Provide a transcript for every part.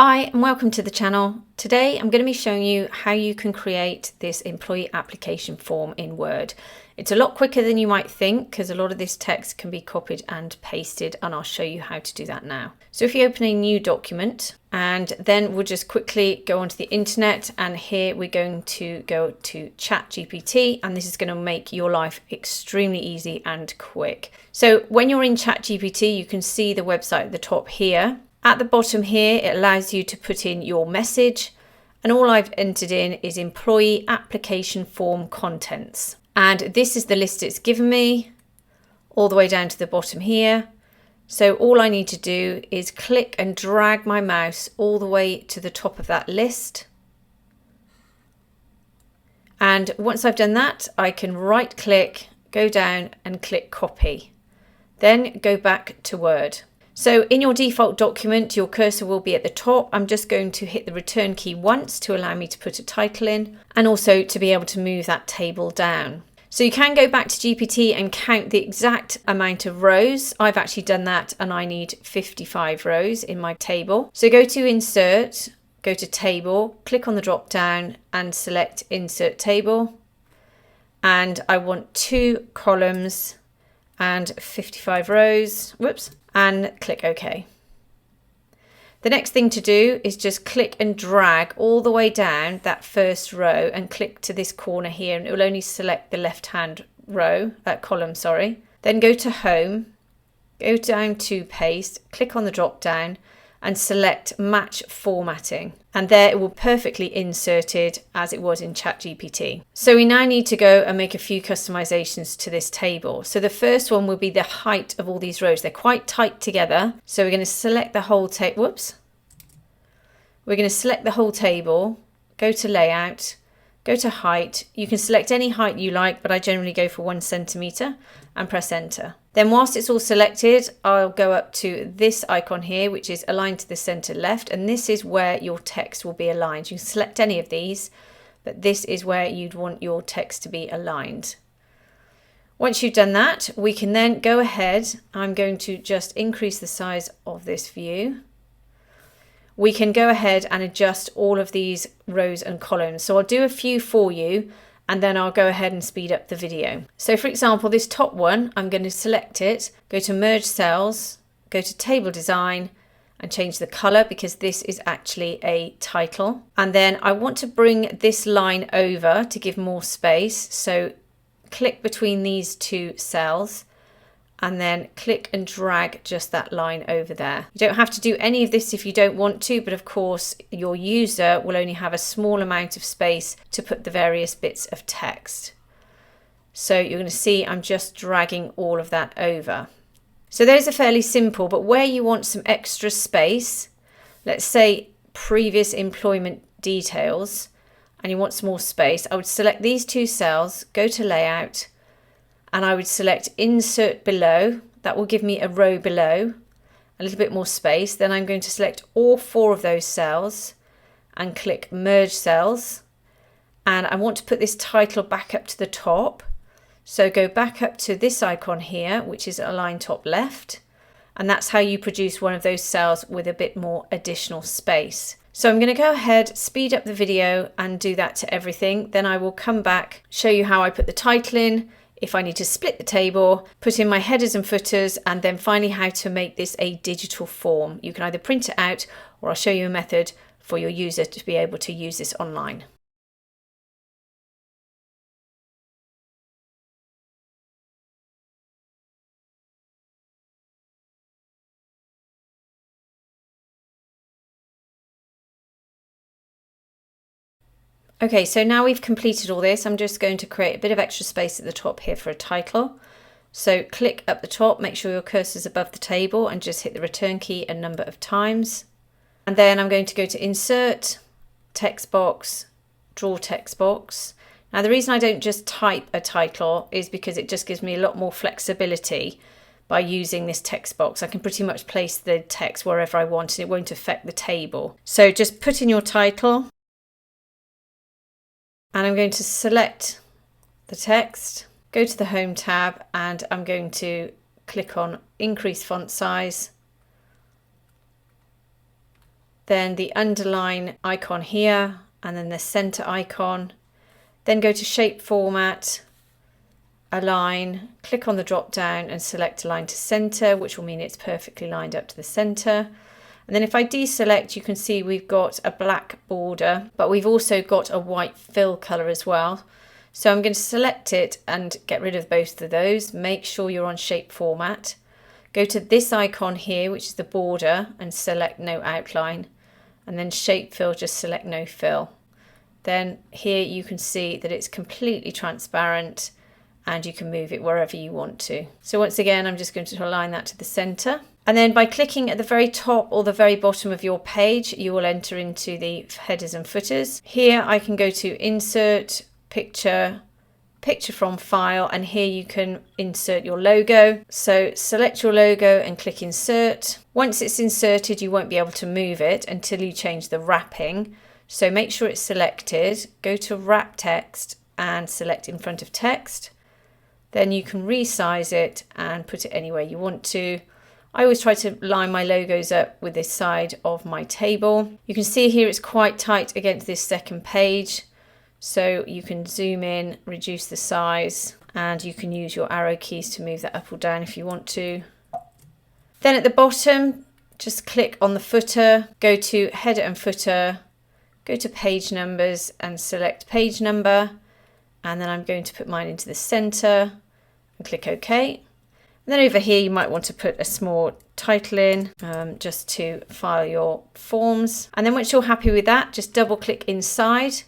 Hi and welcome to the channel. Today I'm going to be showing you how you can create this employee application form in Word. It's a lot quicker than you might think because a lot of this text can be copied and pasted, and I'll show you how to do that now. So if you open a new document, and then we'll just quickly go onto the internet, and here we're going to go to ChatGPT, and this is going to make your life extremely easy and quick. So when you're in ChatGPT, you can see the website at the top here. At the bottom here, it allows you to put in your message, and all I've entered in is employee application form contents. And this is the list it's given me all the way down to the bottom here. So all I need to do is click and drag my mouse all the way to the top of that list. And once I've done that, I can right click, go down and click copy. Then go back to Word. So in your default document, your cursor will be at the top. I'm just going to hit the return key once to allow me to put a title in, and also to be able to move that table down. So you can go back to GPT and count the exact amount of rows. I've actually done that, and I need 55 rows in my table. So go to Insert, go to Table, click on the drop down and select Insert Table. And I want 2 columns and 55 rows. Whoops. And click OK. The next thing to do is just click and drag all the way down that first row and click to this corner here, and it will only select the left-hand column. Then go to Home, go down to Paste, click on the drop down and select Match Formatting, and there it will perfectly inserted as it was in ChatGPT. So we now need to go and make a few customizations to this table. So the first one will be the height of all these rows. They're quite tight together, so we're going to select the whole table. We're going to select the whole table, go to Layout, go to Height. You can select any height you like, but I generally go for 1 centimeter and press Enter. Then whilst it's all selected, I'll go up to this icon here, which is aligned to the center left, and this is where your text will be aligned. You can select any of these, but this is where you'd want your text to be aligned. Once you've done that, we can then go ahead. I'm going to just increase the size of this view. We can go ahead and adjust all of these rows and columns. So I'll do a few for you, and then I'll go ahead and speed up the video. So for example, this top one, I'm going to select it, go to Merge Cells, go to Table Design and change the color because this is actually a title. And then I want to bring this line over to give more space. So click between these 2 cells and then click and drag just that line over there. You don't have to do any of this if you don't want to, but of course your user will only have a small amount of space to put the various bits of text. So you're going to see I'm just dragging all of that over. So those are fairly simple, but where you want some extra space, let's say previous employment details, and you want some more space, I would select these 2 cells, go to Layout, and I would select Insert Below. That will give me a row below, a little bit more space. Then I'm going to select all 4 of those cells and click Merge Cells. And I want to put this title back up to the top. So go back up to this icon here, which is Align Top Left. And that's how you produce one of those cells with a bit more additional space. So I'm going to go ahead, speed up the video and do that to everything. Then I will come back, show you how I put the title in, if I need to split the table, put in my headers and footers, and then finally how to make this a digital form. You can either print it out, or I'll show you a method for your user to be able to use this online. Okay, so now we've completed all this, I'm just going to create a bit of extra space at the top here for a title. So click up the top, make sure your cursor is above the table and just hit the return key a number of times. And then I'm going to go to Insert, Text Box, Draw Text Box. Now the reason I don't just type a title is because it just gives me a lot more flexibility by using this text box. I can pretty much place the text wherever I want and it won't affect the table. So just put in your title. And I'm going to select the text, go to the Home tab, and I'm going to click on Increase Font Size. then the underline icon here, and then the center icon. Then go to shape format, align, click on the drop down and select align to center, which will mean it's perfectly lined up to the center. And then if I deselect, you can see we've got a black border, but we've also got a white fill color as well. So I'm going to select it and get rid of both of those. Make sure you're on shape format. Go to this icon here, which is the border, and select no outline. And then shape fill, just select no fill. Then here you can see that it's completely transparent and you can move it wherever you want to. So once again, I'm just going to align that to the center. And then by clicking at the very top or the very bottom of your page, you will enter into the headers and footers. Here I can go to insert, picture, picture from file, and here you can insert your logo. So select your logo and click insert. Once it's inserted, you won't be able to move it until you change the wrapping. So make sure it's selected, go to wrap text and select in front of text. Then you can resize it and put it anywhere you want to. I always try to line my logos up with this side of my table. You can see here it's quite tight against this second page. So you can zoom in, reduce the size, and you can use your arrow keys to move that up or down if you want to. Then at the bottom, just click on the footer, go to header and footer, go to page numbers and select page number. And then I'm going to put mine into the center and click OK. And then over here, you might want to put a small title in just to file your forms. And then once you're happy with that, just double click inside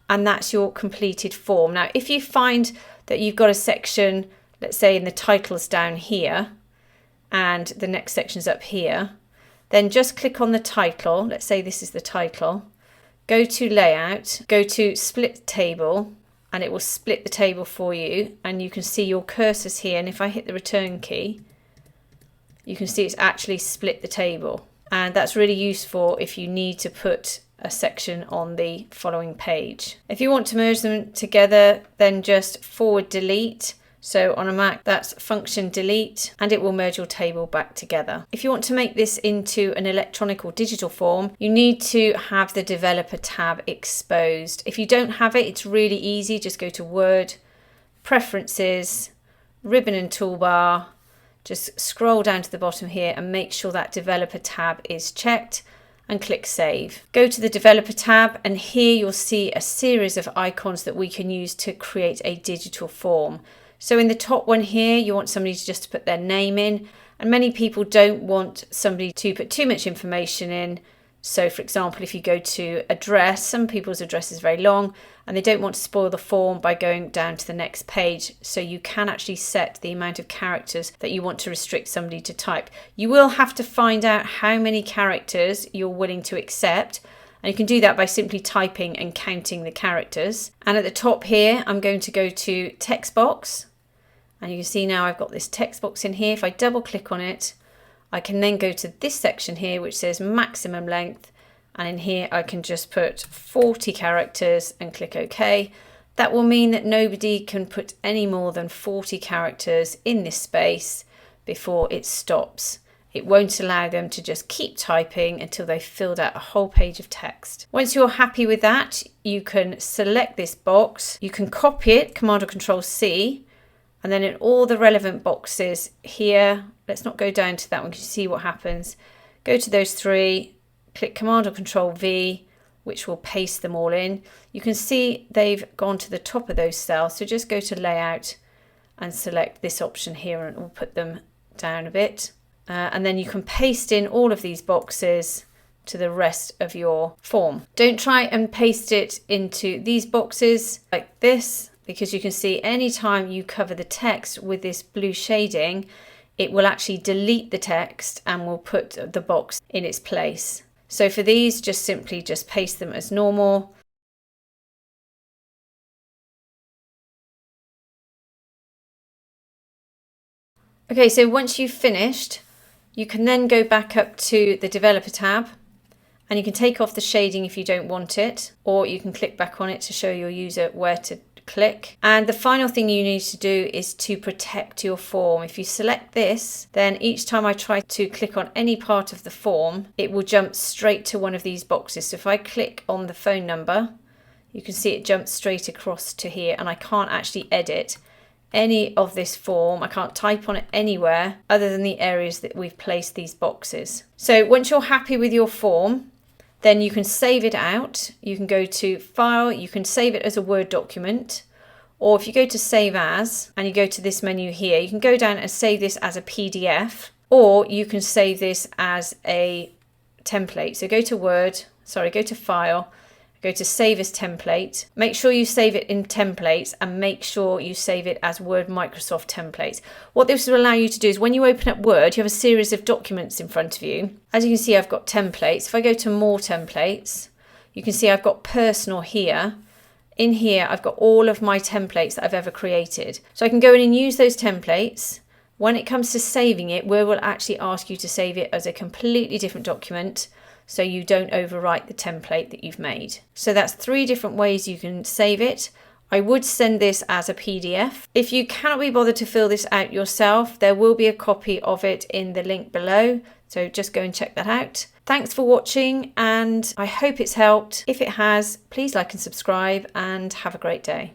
and that's your completed form. Now, if you find that you've got a section, let's say in the titles down here and the next section's up here, then just click on the title. Let's say this is the title. Go to layout, go to split table, and it will split the table for you. And you can see your cursors here. And if I hit the return key, you can see it's actually split the table. And that's really useful if you need to put a section on the following page. If you want to merge them together, then just forward delete. So on a Mac, that's function delete, and it will merge your table back together. If you want to make this into an electronic or digital form, you need to have the developer tab exposed. If you don't have it, it's really easy. Just go to Word, Preferences, Ribbon and Toolbar, just scroll down to the bottom here and make sure that developer tab is checked and click Save. Go to the developer tab and here you'll see a series of icons that we can use to create a digital form. So in the top one here, you want somebody to just put their name in, and many people don't want somebody to put too much information in. So for example, if you go to address, some people's address is very long and they don't want to spoil the form by going down to the next page. So you can actually set the amount of characters that you want to restrict somebody to type. You will have to find out how many characters you're willing to accept. And you can do that by simply typing and counting the characters. And at the top here, I'm going to go to text box. And you can see now I've got this text box in here. If I double click on it, I can then go to this section here, which says maximum length. And in here, I can just put 40 characters and click OK. That will mean that nobody can put any more than 40 characters in this space before it stops. It won't allow them to just keep typing until they've filled out a whole page of text. Once you're happy with that, you can select this box. You can copy it, Command or Control C, and then in all the relevant boxes here, let's not go down to that one because you see what happens. Go to those three, click Command or Control V, which will paste them all in. You can see they've gone to the top of those cells. So just go to Layout and select this option here and we'll put them down a bit. And then you can paste in all of these boxes to the rest of your form. Don't try and paste it into these boxes like this, because you can see anytime you cover the text with this blue shading, it will actually delete the text and will put the box in its place. So for these, just simply just paste them as normal. Okay, so once you've finished, you can then go back up to the developer tab and you can take off the shading if you don't want it, or you can click back on it to show your user where to click. And the final thing you need to do is to protect your form. If you select this, then each time I try to click on any part of the form, it will jump straight to one of these boxes. So if I click on the phone number, you can see it jumps straight across to here, and I can't actually edit any of this form. I can't type on it anywhere other than the areas that we've placed these boxes. So once you're happy with your form, then you can save it out. You can go to File, you can save it as a Word document, or if you go to Save As and you go to this menu here, you can go down and save this as a PDF, or you can save this as a template. So go to File, go to Save as Template. Make sure you save it in templates and make sure you save it as Word Microsoft templates. What this will allow you to do is when you open up Word, you have a series of documents in front of you. As you can see, I've got templates. If I go to More Templates, you can see I've got Personal here. In here, I've got all of my templates that I've ever created. So I can go in and use those templates. When it comes to saving it, Word will actually ask you to save it as a completely different document, so you don't overwrite the template that you've made. So that's 3 different ways you can save it. I would send this as a PDF. If you cannot be bothered to fill this out yourself, there will be a copy of it in the link below. So just go and check that out. Thanks for watching, and I hope it's helped. If it has, please like and subscribe, and have a great day.